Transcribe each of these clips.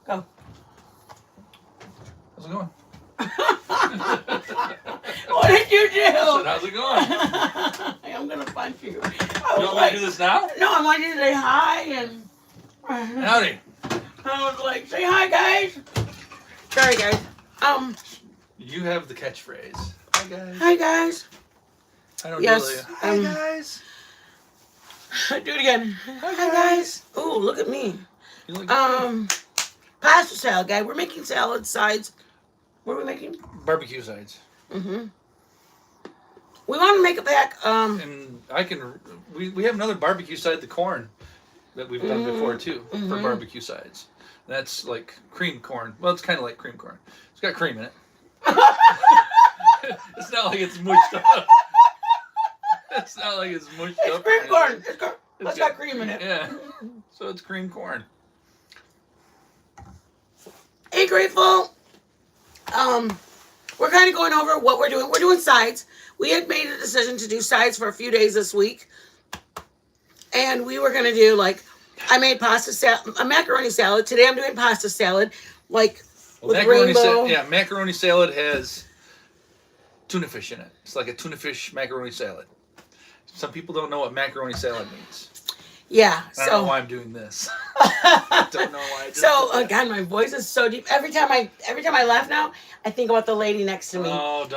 Go. How's it going? What did you do? I said, how's it going? I'm gonna punch you. You want me to do this now? No, I want you to say hi and. Howdy. I was like, say hi, guys. Sorry, guys. You have the catchphrase. Hi guys. Hi, guys. I don't Yes, really. Hi guys. Do it again. Hi, guys. Ooh, look at me. You look Pasta salad, guy. We're making salad sides. What are we making? barbecue sides. Mm-hmm. We want to make a pack. And I can. We have another barbecue side, the corn, that we've done before too for barbecue sides. That's like cream corn. Well, it's kind of like cream corn. It's got cream in it. It's not like it's mushed up. It's not like it's mushed It's up. cream corn. It's got got cream in it. Yeah. So it's cream corn. Hey, Grateful. We're kind of going over what we're doing. We're doing sides. We had made a decision to do sides for a few days this week. And we were going to do, like, I made a macaroni salad. Today I'm doing pasta salad, like, with rainbow. Macaroni salad has tuna fish in it. It's like a tuna fish macaroni salad. Some people don't know what macaroni salad means. Yeah. I don't know why I'm doing this. I don't know why I did that. God, my voice is so deep. Every time I laugh now, I think about the lady next to me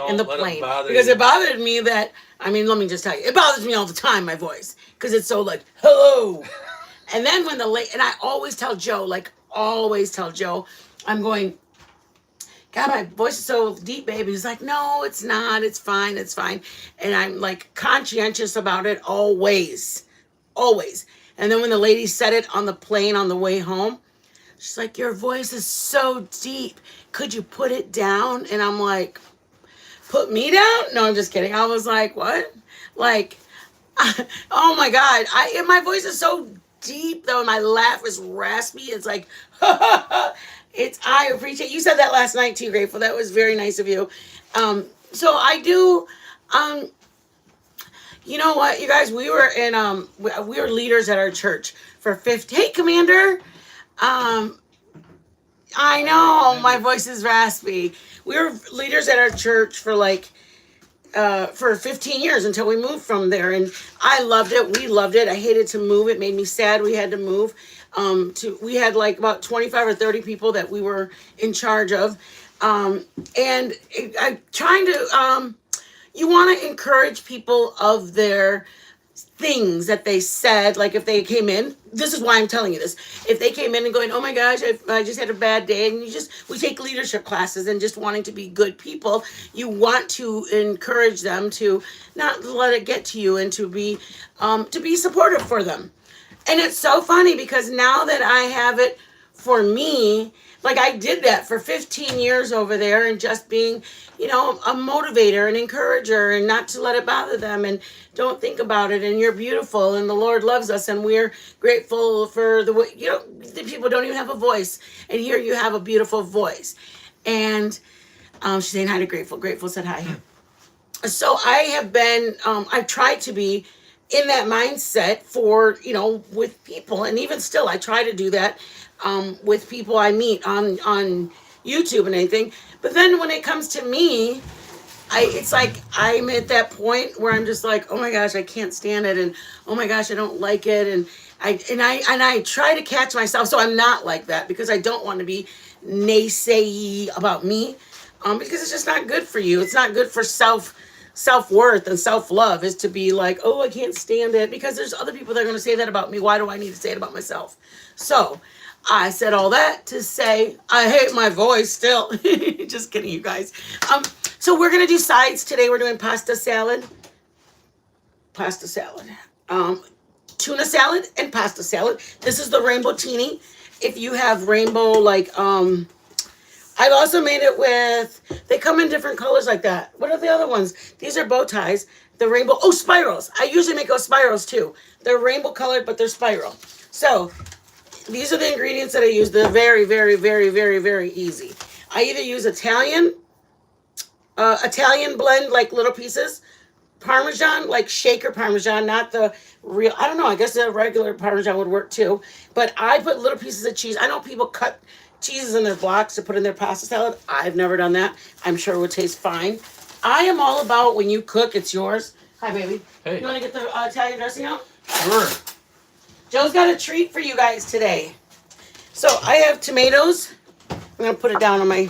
in the plane. It bother because you. it bothered me that, let me just tell you, it bothers me all the time, my voice. Because it's so like, hello. And then when and I always tell Joe, I'm going, God, my voice is so deep, baby. He's like, no, it's not. It's fine. It's fine. And I'm like conscientious about it always. Always. And then when the lady said it on the plane on the way home, she's like, your voice is so deep. Could you put it down? And I'm like, put me down? No, I'm just kidding. I was like, what? Like, oh my God. My voice is so deep though. My laugh is raspy. It's like, I appreciate, you said that last night too, Grateful. That was very nice of you. So I do, you know what, you guys, we were leaders at our church for 50. Hey, Commander. I know my voice is raspy. We were leaders at our church for for 15 years until we moved from there. And I loved it. We loved it. I hated to move. It made me sad. We had to move. We had like about 25 or 30 people that we were in charge of. I'm trying to, you want to encourage people of their things that they said. Like if they came in, this is why I'm telling you this. If they came in and going, oh my gosh, I just had a bad day. And we take leadership classes and just wanting to be good people. You want to encourage them to not let it get to you and to be supportive for them. And it's so funny because now that I have it for me, like I did that for 15 years over there and just being, a motivator and encourager and not to let it bother them and don't think about it and you're beautiful and the Lord loves us and we're grateful for the way, the people don't even have a voice and here you have a beautiful voice. And she's saying hi to Grateful. Grateful said hi. So I have been, I've tried to be in that mindset for, with people. And even still, I try to do that with people I meet on YouTube and anything. But then when it comes to me, it's like I'm at that point where I'm just like, oh my gosh, I can't stand it. And oh my gosh, I don't like it. And I try to catch myself. So I'm not like that because I don't want to be naysay about me because it's just not good for you. It's not good for self-worth and self-love is to be like, oh, I can't stand it because there's other people that are going to say that about me. Why do I need to say it about myself? So I said all that to say I hate my voice still. Just kidding, you guys. So we're going to do sides today. We're doing pasta salad, tuna salad, and pasta salad. This is the rainbow teeny. If you have rainbow, I've also made it with, they come in different colors like that. What are the other ones? These are bow ties. The rainbow, spirals. I usually make those spirals too. They're rainbow colored, but they're spiral. So these are the ingredients that I use. They're very, very, very, very, very easy. I either use Italian blend, like little pieces, Parmesan, like shaker Parmesan, not the real. I don't know. I guess the regular Parmesan would work too. But I put little pieces of cheese. I know people cut cheeses in their blocks to put in their pasta salad. I've never done that. I'm sure it would taste fine. I am all about when you cook, it's yours. Hi, baby. Hey. You want to get the Italian dressing out? Sure. Joe's got a treat for you guys today. So I have tomatoes. I'm going to put it down on my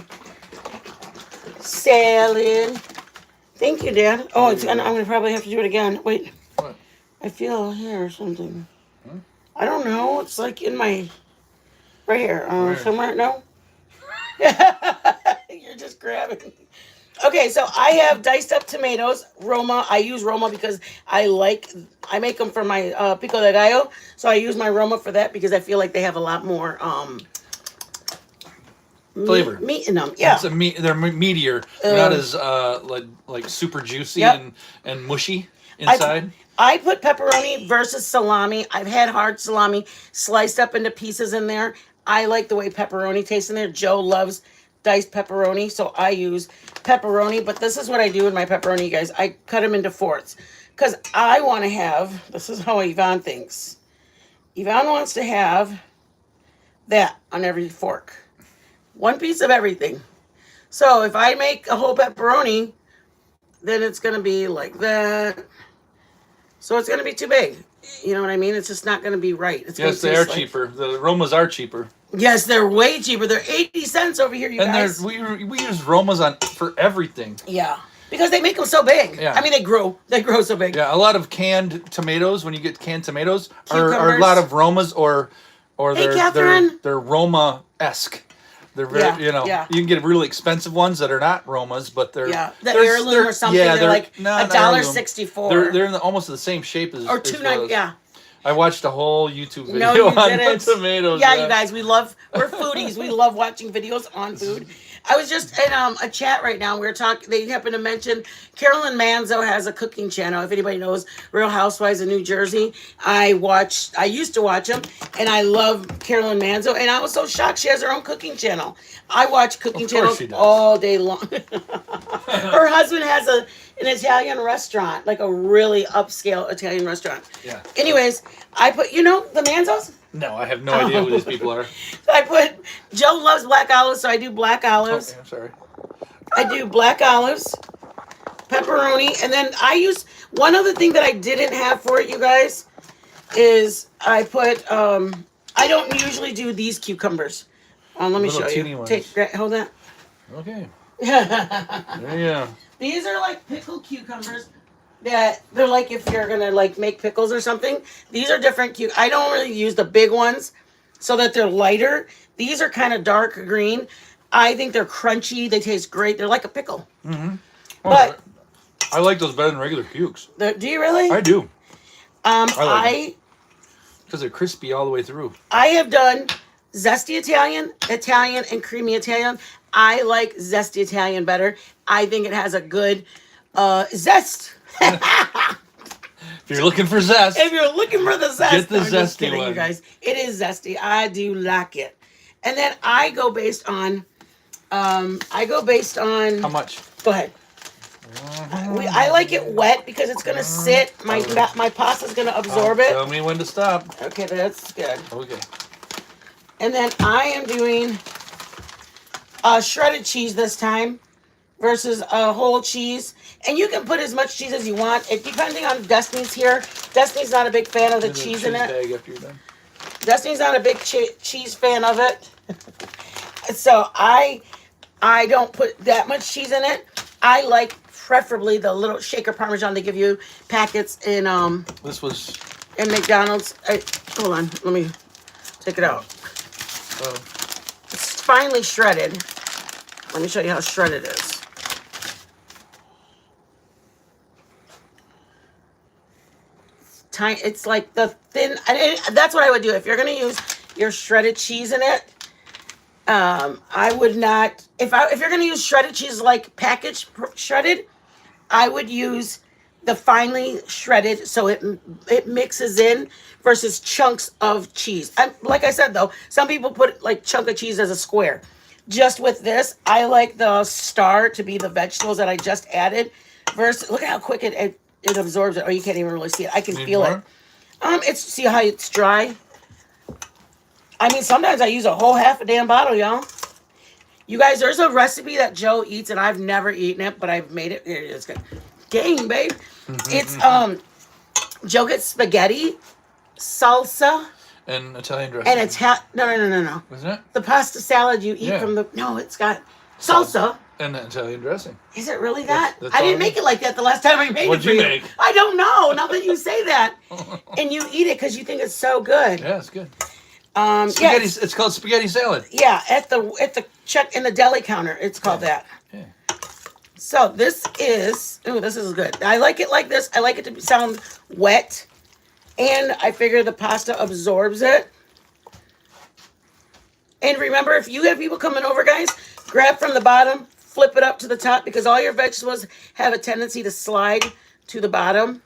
salad. Thank you, Dad. Oh, I'm going to probably have to do it again. Wait. What? I feel here or something. I don't know. It's like in my... Right here. Somewhere. No? You're just grabbing. Okay, so I have diced up tomatoes. Roma. I use Roma because I make them for my pico de gallo. So I use my Roma for that because I feel like they have a lot more... flavor, meat in them. Yeah, they're meatier, not as like super juicy and mushy inside. I put pepperoni versus salami. I've had hard salami sliced up into pieces in there. I like the way pepperoni tastes in there. Joe loves diced pepperoni, so I use pepperoni. But this is what I do with my pepperoni, you guys. I cut them into fourths because I want to have. This is how Yvonne thinks. Yvonne wants to have that on every fork. One piece of everything. So if I make a whole pepperoni, then it's going to be like that. So it's going to be too big. You know what I mean? It's just not going to be right. It's yes, they are cheaper. The Romas are cheaper. Yes, they're way cheaper. They're 80 cents over here, you guys. And we use Romas for everything. Yeah. Because they make them so big. Yeah. I mean, they grow so big. Yeah, a lot of canned tomatoes, when you get canned tomatoes, are a lot of Romas or they're Roma-esque. They're very, you can get really expensive ones that are not Romas, but they're the heirloom or something. Yeah, they're like $1.64. They're almost the same shape as $2.90. Yeah. I watched a whole YouTube video on the tomatoes. Yeah, you guys, we're foodies. We love watching videos on food. I was just in a chat right now. We were talking. They happened to mention Carolyn Manzo has a cooking channel. If anybody knows Real Housewives of New Jersey, I used to watch them, and I love Carolyn Manzo. And I was so shocked she has her own cooking channel. I watch cooking channels all day long. Her husband has an Italian restaurant, like a really upscale Italian restaurant. Yeah. Anyways, I put the Manzos. No, I have no idea who these people are. Joe loves black olives, so I do black olives. Okay, I'm sorry. I do black olives, pepperoni, and then I use, one other thing that I didn't have for it, you guys, is I put, I don't usually do these cucumbers. Let me show you. Hold that. Okay. Yeah. These are like pickled cucumbers. That they're like if you're gonna like make pickles or something. These are different. I don't really use the big ones, so that they're lighter. These are kind of dark green. I think they're crunchy. They taste great. They're like a pickle. Mm-hmm. But I like those better than regular cukes. Do you really? I do. I because they're crispy all the way through. I have done zesty Italian, and creamy Italian. I like zesty Italian better. I think it has a good zest. If you're looking for zest. If you're looking for the zest. Get the zesty one. You guys. It is zesty. I do like it. And then I go based on how much? Go ahead. I like it wet because it's going to sit. My pasta's going to absorb it. Tell me when to stop. Okay, that's good. Okay. And then I am doing shredded cheese this time versus whole cheese. And you can put as much cheese as you want. It depending on Destiny's here. Destiny's not a big fan of the cheese in it. Bag after you're done. Destiny's not a big cheese fan of it. So I don't put that much cheese in it. I like preferably the little shaker Parmesan they give you packets in This was in McDonald's. Hold on, let me take it out. It's finely shredded. Let me show you how shredded it is. Tiny. It's like the thin. That's what I would do if you're gonna use your shredded cheese in it. I would not. If you're gonna use shredded cheese like packaged shredded, I would use the finely shredded so it mixes in versus chunks of cheese. And like I said though, some people put like chunk of cheese as a square. Just with this, I like the star to be the vegetables that I just added. Versus, look at how quick it it absorbs it. Oh, you can't even really see it. I can feel it. See how it's dry? I mean, sometimes I use a whole half a damn bottle, y'all. You guys, there's a recipe that Joe eats, and I've never eaten it, but I've made it. Here it is. Dang, babe. It's, Joe gets spaghetti, salsa. And Italian dressing. And No. Isn't it? The pasta salad you eat from the... No, it's got salsa. And Italian dressing. Is it really that? I didn't make it like that the last time I made What'd it for you you. make? I don't know. Now that you say that. And you eat it because you think it's so good. Yeah, it's good. Spaghetti. It's called spaghetti salad. Yeah, at the check in the deli counter, it's called that. Yeah. So this is good. I like it like this. I like it to sound wet, and I figure the pasta absorbs it. And remember, if you have people coming over, guys, grab from the bottom, flip it up to the top, because all your vegetables have a tendency to slide to the bottom.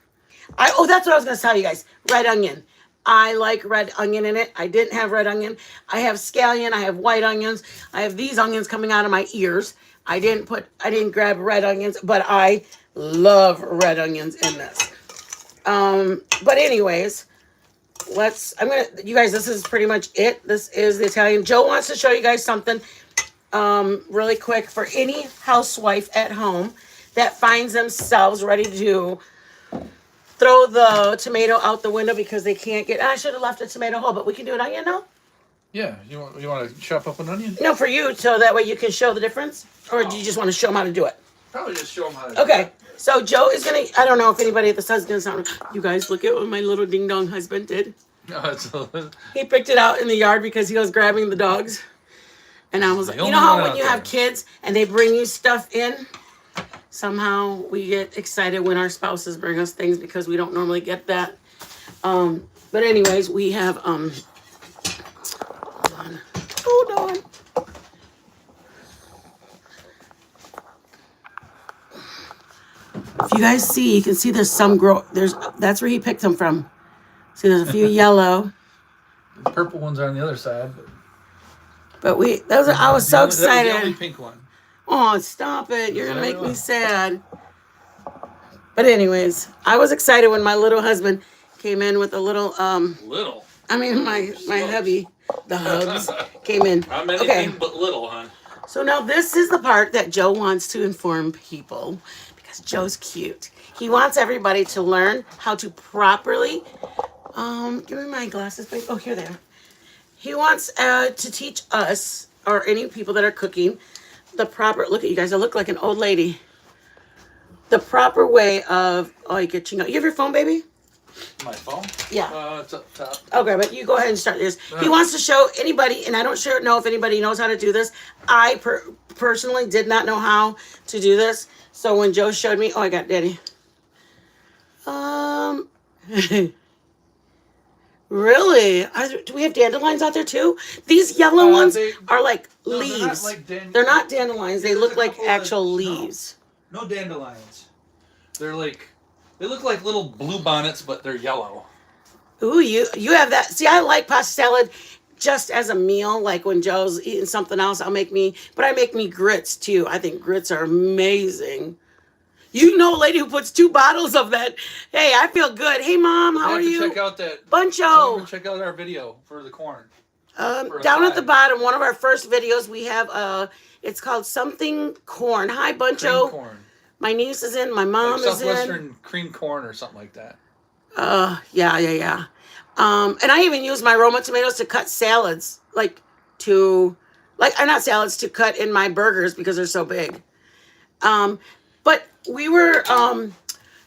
That's what I was going to tell you guys. Red onion. I like red onion in it. I didn't have red onion. I have scallion. I have white onions. I have these onions coming out of my ears. I didn't grab red onions, but I love red onions in this. But anyways, you guys, this is pretty much it. This is the Italian. Joe wants to show you guys something really quick for any housewife at home that finds themselves ready to throw the tomato out the window because they can't get... I should have left a tomato whole, but we can do an onion now? Yeah. You want to chop up an onion? No, for you, so that way you can show the difference? Or do you just want to show them how to do it? Probably just show them how to do it. Okay. So Joe is going to... I don't know if anybody at the sun's going to sound... You guys, look at what my little ding-dong husband did. No, He picked it out in the yard because he was grabbing the dogs. And I was like... You know how when you have kids and they bring you stuff in... Somehow we get excited when our spouses bring us things because we don't normally get that. But anyways, we have hold on. If you guys see, you can see there's some that's where he picked them from. See, there's a few yellow. The purple ones are on the other side. But I was so excited. That was the only pink one. Oh, stop it. You're going to make me sad. But anyways, I was excited when my little husband came in with a little... I mean, my hubby, the hubs, came in. Not anything but little, hon. So now this is the part that Joe wants to inform people because Joe's cute. He wants everybody to learn how to properly... give me my glasses, babe. Oh, here they are. He wants to teach us, or any people that are cooking... the proper... Look at you guys. I look like an old lady. The proper way of... Oh, you get... You have your phone, baby? My phone? Yeah. It's up top. Okay, but you go ahead and start this. He wants to show anybody, and I don't know if anybody knows how to do this. I personally did not know how to do this. So when Joe showed me... Oh, I got Daddy. Really? Do we have dandelions out there too? These yellow ones are like leaves. They're not dandelions. They look like actual leaves. No dandelions. They look like little blue bonnets, but they're yellow. Ooh, you have that. See, I like pasta salad just as a meal. Like when Joe's eating something else, I make me grits too. I think grits are amazing. You know a lady who puts 2 bottles of that. Hey, I feel good. Hey, Mom, how are you? Check out that. Buncho. Check out our video for the corn. Down at the bottom, one of our first videos, we have, it's called Something Corn. Hi, Buncho. Cream corn. My niece is in. My mom is in. Southwestern cream corn or something like that. Yeah. And I even use my Roma tomatoes to cut salads, to cut in my burgers because they're so big. But we were,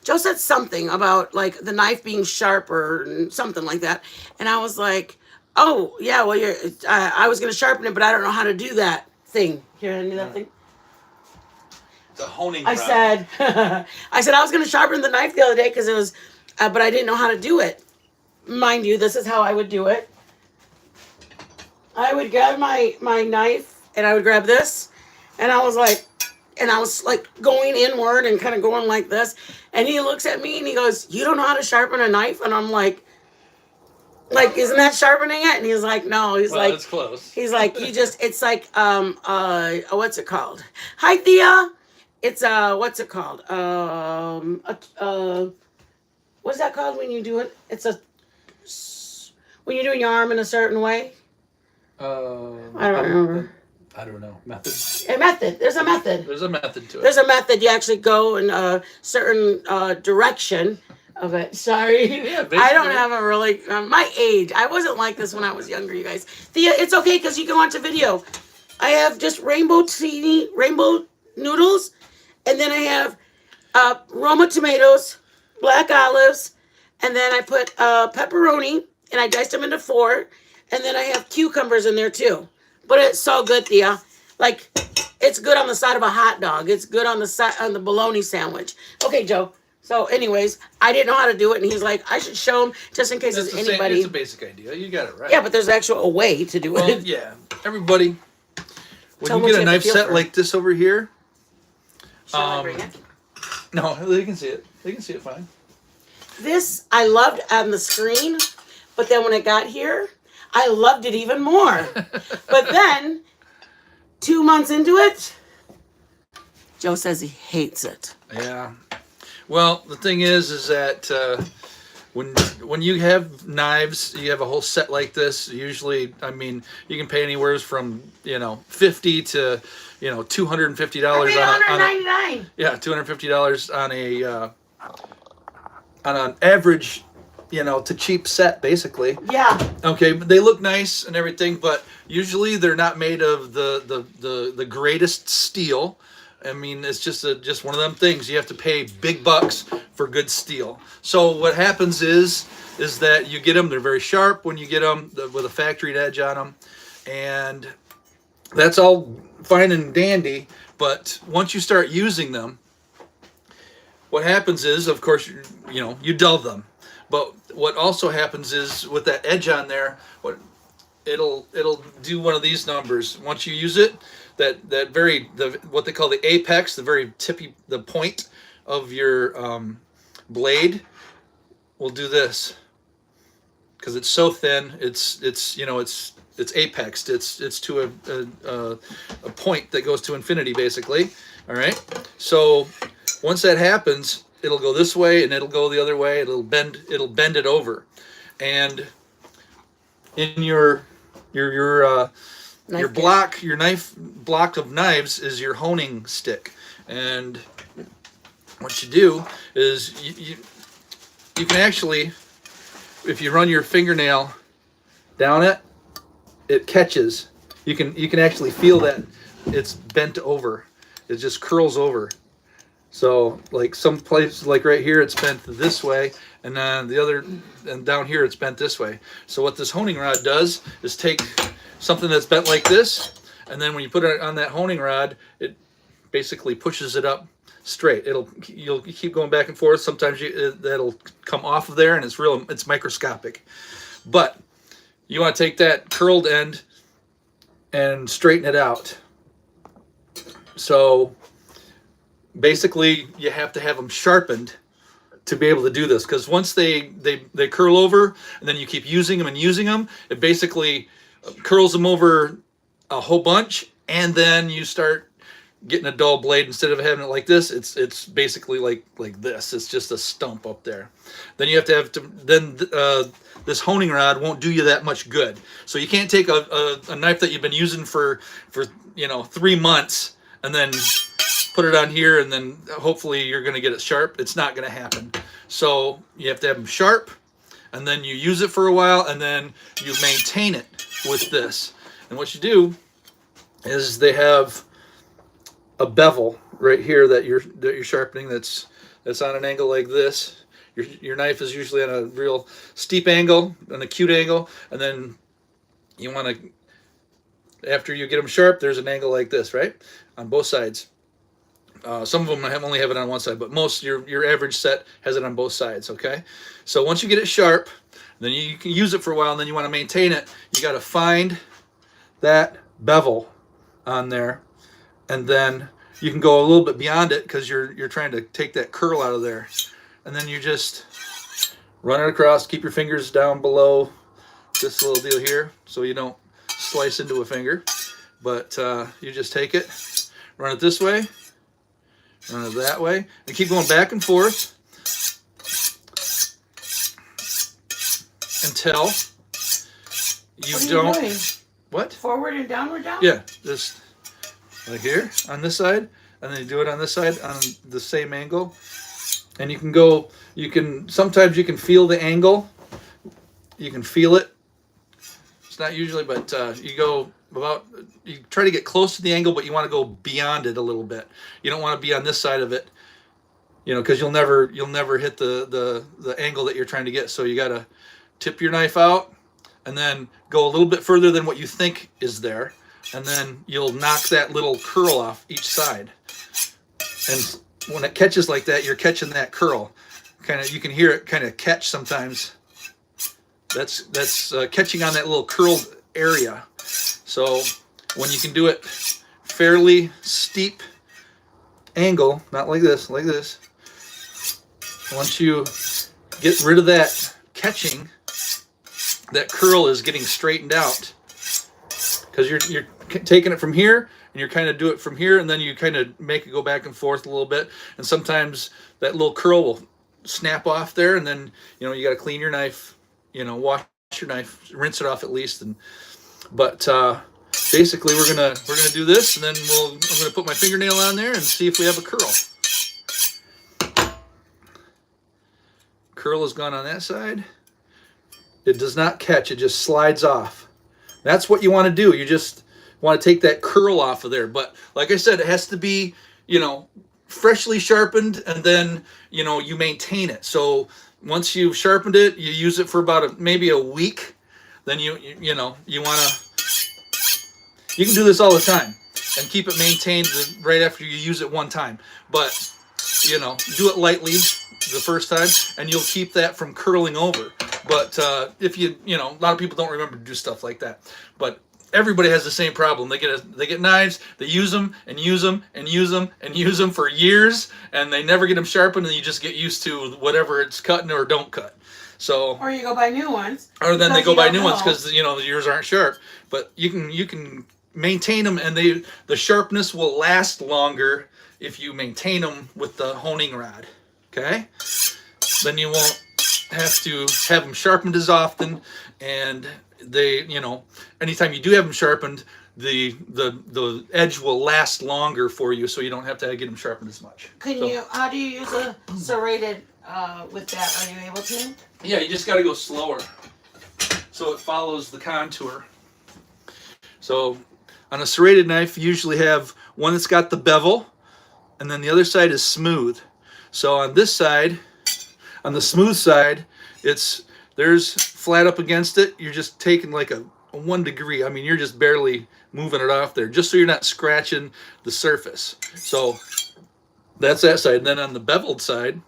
Joe said something about like the knife being sharper and something like that. And I was like, oh yeah, well I was going to sharpen it, but I don't know how to do that thing. Here, I do that thing. It's a honing I said I was going to sharpen the knife the other day because it was, but I didn't know how to do it. Mind you, this is how I would do it. I would grab my knife and I would grab this, and I was like going inward and kind of going like this. And he looks at me and he goes, "You don't know how to sharpen a knife?" And I'm like, isn't that sharpening it? And he's like, no. He's like, it's close. He's like, it's like, what's it called? Hi, Thea. It's what's it called? What's that called when you do it? It's a when you're doing your arm in a certain way. I don't remember. I don't know. Method. A method. There's a method. There's a method to it. There's a method. You actually go in a certain direction of it. Sorry. Yeah, I don't have a really my age. I wasn't like this when I was younger, you guys. Thea, it's okay because you can watch a video. I have just rainbow noodles, and then I have Roma tomatoes, black olives, and then I put pepperoni, and I diced them into 4, and then I have cucumbers in there too. But it's so good, Thea. Like, it's good on the side of a hot dog. It's good on the side on the bologna sandwich. Okay, Joe. So, anyways, I didn't know how to do it, and he's like, I should show him just in case there's anybody. It's a basic idea. You got it right. Yeah, but there's actually a way to do it. Yeah, everybody. When you get a knife set like this over here, shall I bring it? No, they can see it. They can see it fine. This I loved on the screen, but then when it got here, I loved it even more. But then, 2 months into it, Joe says he hates it. Yeah. Well, the thing is that when you have knives, you have a whole set like this. Usually, I mean, you can pay anywhere from $50 to $250 $199. Yeah, $250 on an average, to cheap set, basically. Yeah. Okay, but they look nice and everything, but usually they're not made of the greatest steel. I mean, it's just one of them things. You have to pay big bucks for good steel. So what happens is that you get them. They're very sharp when you get them with a factory edge on them, and that's all fine and dandy. But once you start using them, what happens is, of course, you dull them. But what also happens is with that edge on there, it'll do one of these numbers. Once you use it, what they call the apex, the very the point of your blade will do this because it's so thin. It's apexed. It's to a point that goes to infinity, basically. All right. So once that happens, it'll go this way and it'll go the other way. It'll bend it over, and in your knife block of knives is your honing stick. And what you do is you can actually, if you run your fingernail down it catches. You can actually feel that it's bent over. It just curls over. So like some places, like right here, it's bent this way, and then and down here it's bent this way. So what this honing rod does is take something that's bent like this, and then when you put it on that honing rod, it basically pushes it up straight. You'll keep going back and forth. Sometimes that'll come off of there, and it's microscopic. But you want to take that curled end and straighten it out. So basically, you have to have them sharpened to be able to do this, because once they curl over, and then you keep using them, it basically curls them over a whole bunch, and then you start getting a dull blade. Instead of having it like this, it's basically like this. It's just a stump up there. Then you have to this honing rod won't do you that much good. So you can't take a knife that you've been using for 3 months and then put it on here and then hopefully you're going to get it sharp. It's not going to happen. So you have to have them sharp, and then you use it for a while, and then you maintain it with this. And what you do is they have a bevel right here that you're sharpening that's on an angle like this. Your knife is usually on a real steep angle, an acute angle, and then you want to, after you get them sharp, there's an angle like this, right, on both sides. Some of them only have it on one side, but most your average set has it on both sides. Okay, so once you get it sharp, then you can use it for a while, and then you want to maintain it. You got to find that bevel on there, and then you can go a little bit beyond it because you're trying to take that curl out of there, and then you just run it across. Keep your fingers down below this little deal here so you don't slice into a finger, but you just take it, run it this way, Run it that way. And keep going back and forth until you don't. Doing? What? Forward and downward down? Yeah, just like here on this side, and then you do it on this side on the same angle. And you can go, sometimes you can feel the angle. You can feel it. It's not usually, but you try to get close to the angle, but you want to go beyond it a little bit. You don't want to be on this side of it, because you'll never hit the angle that you're trying to get. So you got to tip your knife out and then go a little bit further than what you think is there. And then you'll knock that little curl off each side. And when it catches like that, you're catching that curl. You can hear it kind of catch sometimes. That's catching on that little curled area. So when you can do it fairly steep angle, not like this, like this. Once you get rid of that catching, that curl is getting straightened out, because you're taking it from here and you're kind of do it from here, and then you kind of make it go back and forth a little bit, and sometimes that little curl will snap off there, and then you got to clean your knife, wash your knife, rinse it off at least. But basically we're gonna do this, and then I'm gonna put my fingernail on there and see if we have a curl. Curl is gone on that side. It does not catch, it just slides off. That's what you want to do. You just want to take that curl off of there. But like I said, it has to be, freshly sharpened, and then, you maintain it. So once you've sharpened it, you use it for about maybe a week. Then you want to, you can do this all the time and keep it maintained right after you use it one time. But, do it lightly the first time, and you'll keep that from curling over. But if a lot of people don't remember to do stuff like that. But everybody has the same problem. They get knives, they use them and use them and use them and use them for years, and they never get them sharpened, and you just get used to whatever it's cutting or don't cut. So, or you go buy new ones. Or then they go buy new ones because yours aren't sharp. But you can maintain them, and the sharpness will last longer if you maintain them with the honing rod. Okay? Then you won't have to have them sharpened as often, and they, anytime you do have them sharpened, the edge will last longer for you, so you don't have to get them sharpened as much. How do you use a serrated with that? Are you able to? Yeah, you just got to go slower, so it follows the contour. So on a serrated knife, you usually have one that's got the bevel, and then the other side is smooth. So on this side, on the smooth side, there's flat up against it. You're just taking like a 1 degree. I mean, you're just barely moving it off there, just so you're not scratching the surface. So that's that side. And then on the beveled side,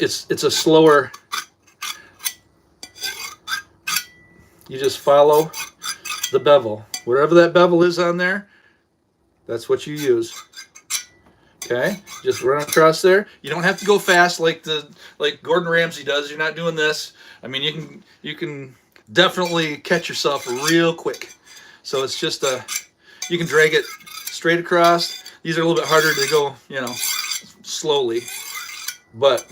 it's a slower. You just follow the bevel. Whatever that bevel is on there, that's what you use. Okay, just run across there. You don't have to go fast like Gordon Ramsay does. You're not doing this. I mean, you can definitely catch yourself real quick. So it's just you can drag it straight across. These are a little bit harder to go, slowly. But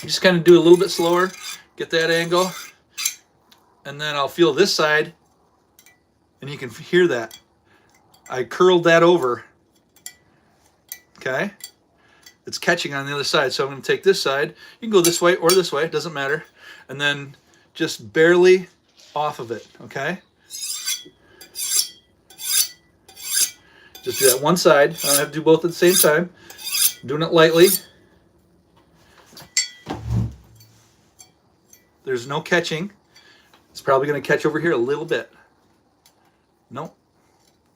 you just kind of do a little bit slower, get that angle, and then I'll feel this side, and you can hear that. I curled that over. Okay, it's catching on the other side, so I'm going to take this side. You can go this way or this way, it doesn't matter. And then just barely off of it, okay? Just do that one side. I don't have to do both at the same time. I'm doing it lightly. There's no catching. It's probably going to catch over here a little bit. Nope,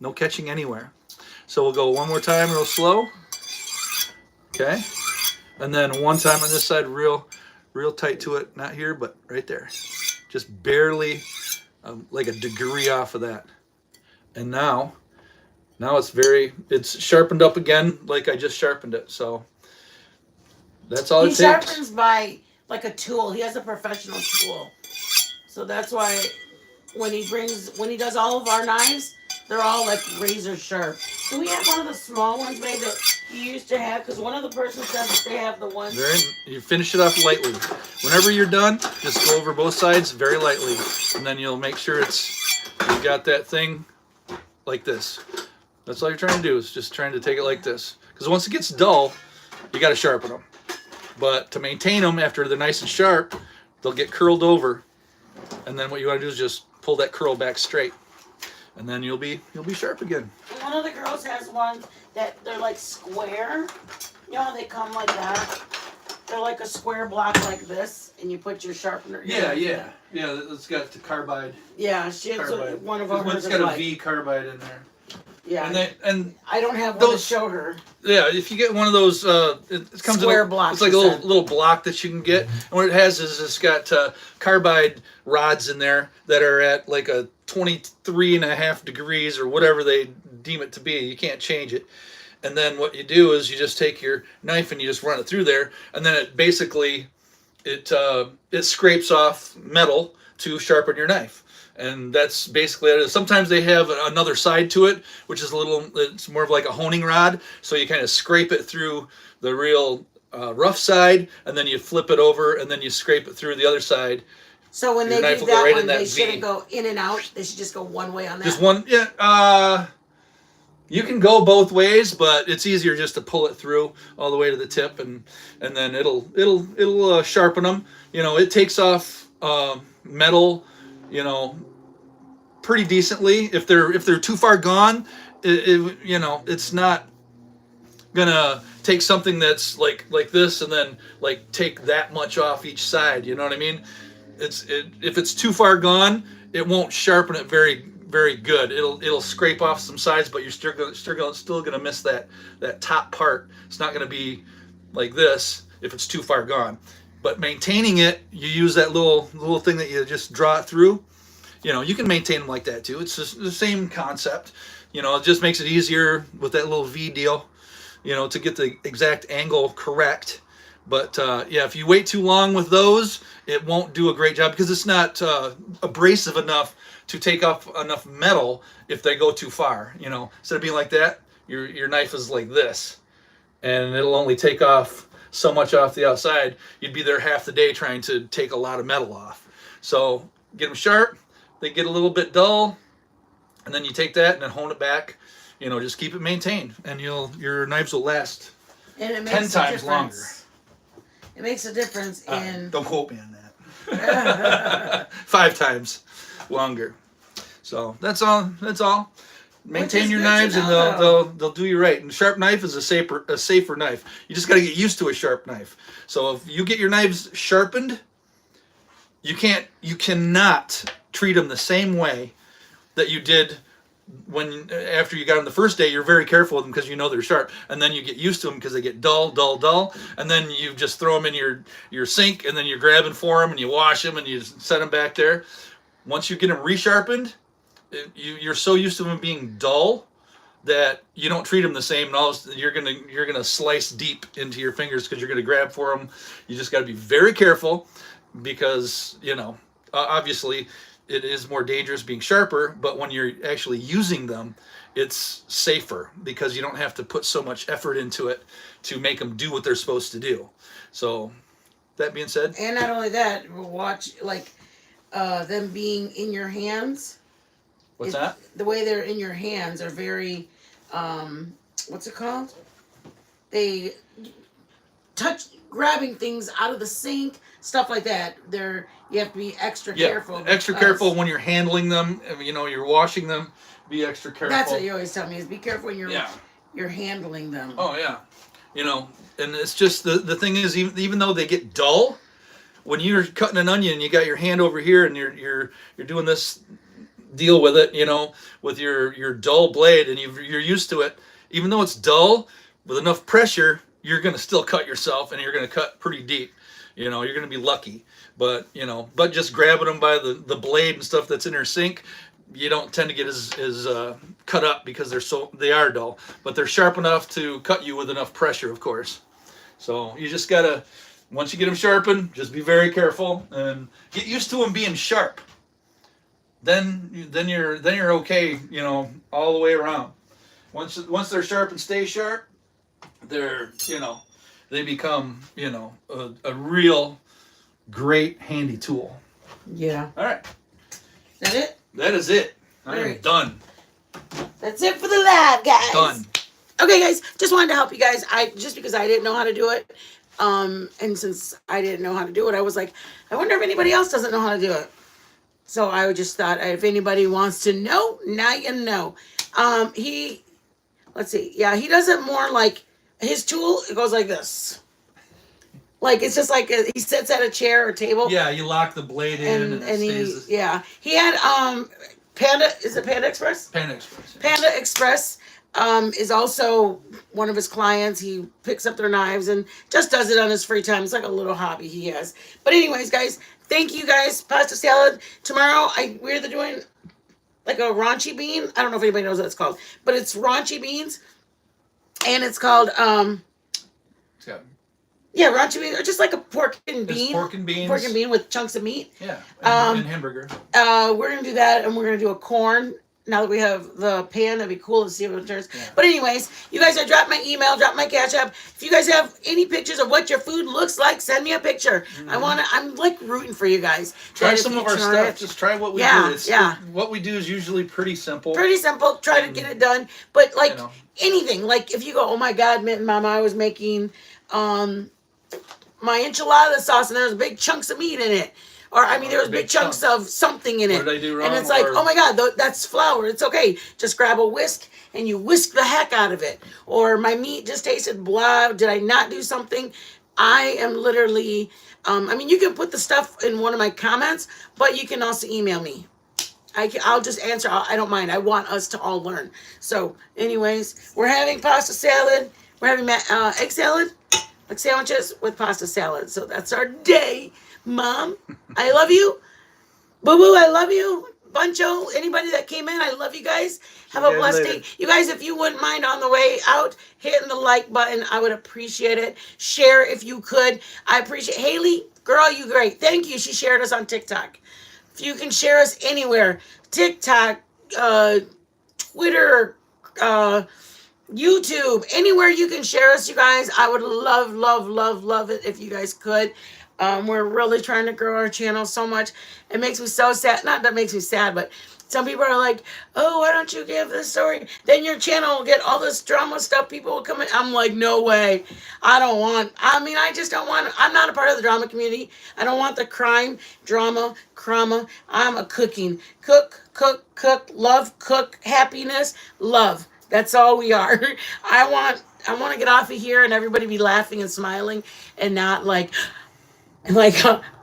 no catching anywhere. So we'll go one more time real slow. Okay, and then one time on this side, real tight to it. Not here, but right there. Just barely, like a degree off of that. And now it's sharpened up again, like I just sharpened it. So that's all it takes. He sharpens by like a tool. He has a professional tool. So that's why when he does all of our knives, They're all like razor sharp. Do we have one of the small ones, maybe, that you used to have? Because one of the persons said that they have the ones. You finish it off lightly. Whenever you're done, just go over both sides very lightly, and then you'll make sure you've got that thing like this. That's all you're trying to do, is just trying to take it like this. Because once it gets dull, you got to sharpen them. But to maintain them after they're nice and sharp, they'll get curled over, and then what you want to do is just pull that curl back straight, and then you'll be sharp again. One of the girls has ones that they're like square. You know how they come like that? They're like a square block like this, and you put your sharpener. Yeah. It's got the carbide. Yeah, she has one of them. It's got a V carbide in there. Yeah, and I don't have one to show her. Yeah, if you get one of those, it comes square blocks. It's like a little block that you can get, and what it has is it's got carbide rods in there that are at like a 23.5 degrees or whatever they deem it to be. You can't change it. And then what you do is you just take your knife and you just run it through there, and then it basically it scrapes off metal to sharpen your knife. And that's basically it. Sometimes they have another side to it, which is it's more of like a honing rod. So you kind of scrape it through the real rough side, and then you flip it over, and then you scrape it through the other side. So when they do that one, they shouldn't go in and out. They should just go one way on that. Just one, yeah. You can go both ways, but it's easier just to pull it through all the way to the tip, and then it'll sharpen them. You know, it takes off metal, pretty decently. If they're too far gone, it's not gonna take something that's like this and then like take that much off each side. You know what I mean? If it's too far gone, it won't sharpen it very very good. It'll scrape off some sides, but you're still gonna miss that top part. It's not gonna be like this if it's too far gone. But maintaining it, you use that little thing that you just draw it through. You can maintain them like that too. It's just the same concept. It just makes it easier with that little V deal, to get the exact angle correct. But if you wait too long with those, it won't do a great job because it's not abrasive enough to take off enough metal if they go too far. Instead of being like that, your knife is like this, and it'll only take off so much off the outside. You'd be there half the day trying to take a lot of metal off. So get them sharp. They get a little bit dull, and then you take that and then hone it back. Just keep it maintained, and your knives will last and it makes 10 times longer. It makes a difference in. Don't quote me on that. 5 times longer. So that's all. Maintain your knives, and they'll do you right. And sharp knife is a safer knife. You just got to get used to a sharp knife. So if you get your knives sharpened, you cannot treat them the same way that you did after you got them the first day. You're very careful with them because they're sharp, and then you get used to them because they get dull, and then you just throw them in your sink, and then you're grabbing for them and you wash them and you set them back there. Once you get them resharpened, you're so used to them being dull that you don't treat them the same, and you're gonna slice deep into your fingers because you're gonna grab for them. You just got to be very careful because obviously it is more dangerous being sharper, but when you're actually using them, it's safer because you don't have to put so much effort into it to make them do what they're supposed to do. So that being said, and not only that, watch them being in your hands. What's that? The way they're in your hands are very, what's it called? They grabbing things out of the sink, stuff like that. You have to be extra careful. Extra careful when you're handling them. You're washing them. Be extra careful. That's what you always tell me, is be careful when you're handling them. Oh yeah, and it's just the thing is, even though they get dull, when you're cutting an onion, you got your hand over here and you're doing this deal with it, with your dull blade, and you're used to it. Even though it's dull, with enough pressure, you're going to still cut yourself, and you're going to cut pretty deep. You're going to be lucky. But just grabbing them by the blade and stuff that's in their sink, you don't tend to get as cut up because they are dull. But they're sharp enough to cut you with enough pressure, of course. So you just got to, once you get them sharpened, just be very careful and get used to them being sharp. then you're okay, all the way around. Once they're sharp and stay sharp, they're they become a real great handy tool. Yeah. All right. Is that it? That is it. I am done. That's it for the live, guys. Done. Okay, guys. Just wanted to help you guys. Just because I didn't know how to do it, and since I didn't know how to do it, I was like, I wonder if anybody else doesn't know how to do it. So I just thought, if anybody wants to know, now you know. Let's see. Yeah, he does it more like his tool. It goes like this. Like, it's just like he sits at a chair or table. Yeah, you lock the blade in and he had Panda. Is it Panda Express? Panda Express. Yeah. Panda Express is also one of his clients. He picks up their knives and just does it on his free time. It's like a little hobby he has. But anyways, guys, thank you guys. Pasta salad tomorrow. We're doing like a raunchy bean. I don't know if anybody knows what it's called, but it's raunchy beans, and it's called Yeah, raunchy beans, or just like a pork and bean. It's pork and beans. Pork and bean with chunks of meat. Yeah, and hamburger. We're going to do that, and we're going to do a corn. Now that we have the pan, that'd be cool to see what it turns. Yeah. But anyways, you guys, I dropped my email, dropped my Cash App. If you guys have any pictures of what your food looks like, send me a picture. Mm-hmm. I'm like rooting for you guys. Try some of our stuff. Just try what we do. What we do is usually pretty simple. Pretty simple. Try to get it done. But like anything, like if you go, oh my God, Mama, I was making my enchilada sauce, and there was big chunks of meat in it. Or, there was big chunks of something in it. What did I do wrong? And it's like, oh my God, that's flour. It's okay. Just grab a whisk, and you whisk the heck out of it. Or my meat just tasted blah. Did I not do something? I am literally, you can put the stuff in one of my comments, but you can also email me. I'll just answer. I don't mind. I want us to all learn. So, anyways, we're having pasta salad. We're having egg salad. Like sandwiches with pasta salad. So that's our day. Mom, I love you. Boo Boo, I love you. Buncho, anybody that came in, I love you guys. Have a blessed day. You guys, if you wouldn't mind on the way out, hitting the like button, I would appreciate it. Share if you could. I appreciate Haley, girl, you great. Thank you. She shared us on TikTok. If you can share us anywhere, TikTok, Twitter, YouTube, anywhere you can share us, you guys. I would love it if you guys could. We're really trying to grow our channel so much. It makes me so sad. Not that makes me sad, but some people are like, oh, why don't you give this story? Then your channel will get all this drama stuff. People will come in. I'm like, no way. I just don't want, I'm not a part of the drama community. I don't want the crime, drama, crama. I'm a cooking. Cook, love, happiness, love. That's all we are. I want to get off of here and everybody be laughing and smiling and not like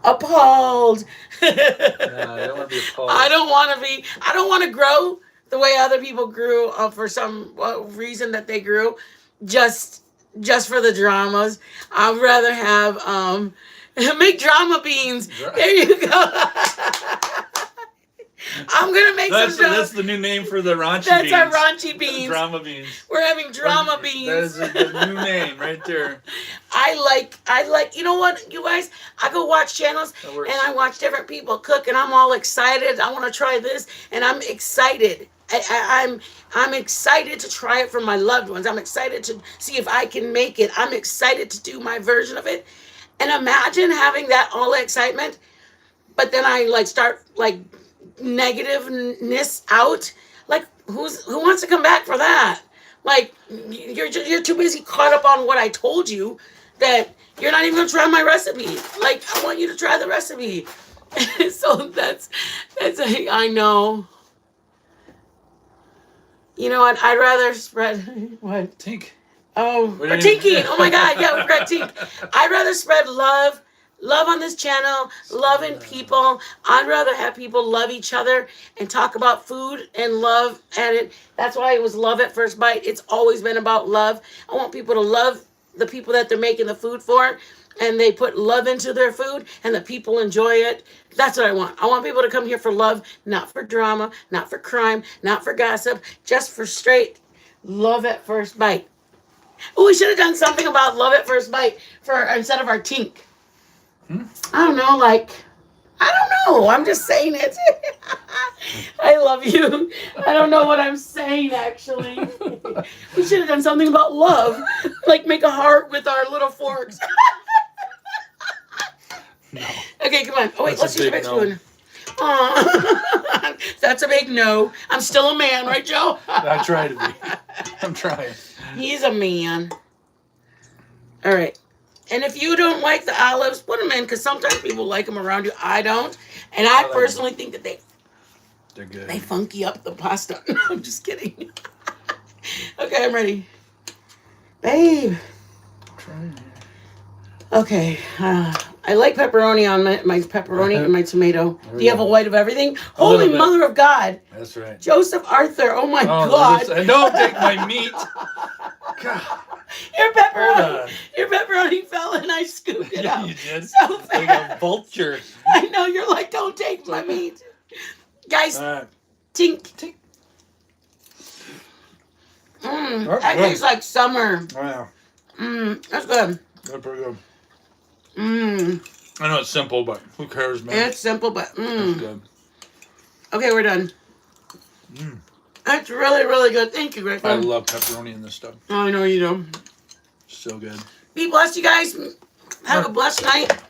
appalled. No, I don't want to be appalled. I don't want to grow the way other people grew for some reason that they grew, just for the dramas. I'd rather have make drama beans. There you go. I'm gonna make some drama. That's the new name for the raunchy beans. That's our raunchy beans. Drama beans. We're having drama beans. That is the new name right there. I like. You know what, you guys? I go watch channels and I watch different people cook, and I'm all excited. I want to try this, and I'm excited. I'm excited to try it for my loved ones. I'm excited to see if I can make it. I'm excited to do my version of it. And imagine having all that excitement, but then I start negativeness out. Like, who wants to come back for that? Like, you're too busy caught up on what I told you that you're not even gonna try my recipe. Like, I want you to try the recipe. So that's I know. You know what? I'd rather spread what? Tink. Oh, or Tinky. Oh my God, yeah, we've got Tink. I'd rather spread love on this channel, loving people. I'd rather have people love each other and talk about food and love at it. That's why it was love at first bite. It's always been about love. I want people to love the people that they're making the food for, and they put love into their food, and the people enjoy it. That's what I want. I want people to come here for love, not for drama, not for crime, not for gossip, just for straight love at first bite. Oh, we should have done something about love at first bite instead of our Tink. I don't know, I don't know. I'm just saying it. I love you. I don't know what I'm saying, actually. We should have done something about love. Like make a heart with our little forks. No. Okay, come on. Oh, wait, let's use a big spoon. That's a big no. I'm still a man, right, Joe? I try to be. I'm trying. He's a man. All right. And if you don't like the olives, put them in, because sometimes people like them around you. I don't. And I personally think that they're good. They funky up the pasta. No, I'm just kidding. Okay, I'm ready. Babe. Okay. I like pepperoni on my pepperoni and my tomato. Do you have a white of everything? Holy Mother of God. That's right. Joseph Arthur. Oh, my God. Don't take my meat. God. Your pepperoni fell and I scooped it out. You did. So fast. Like a vulture. I know. You're like, don't take my meat. Guys, tink. Tink. That tastes like summer. Oh, yeah. That's good. That's pretty good. I know it's simple, but who cares, man? It's simple, but It's good. Okay, we're done. That's really, really good. Thank you, Greg. I love pepperoni in this stuff. Oh, I know you do. So good. Be blessed, you guys. Have a blessed night.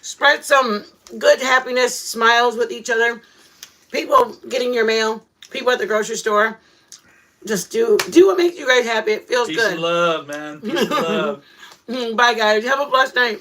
Spread some good happiness, smiles with each other. People getting your mail. People at the grocery store. Just do what makes you guys happy. It feels good. Peace and love, man. Peace and love. Bye, guys. Have a blessed night.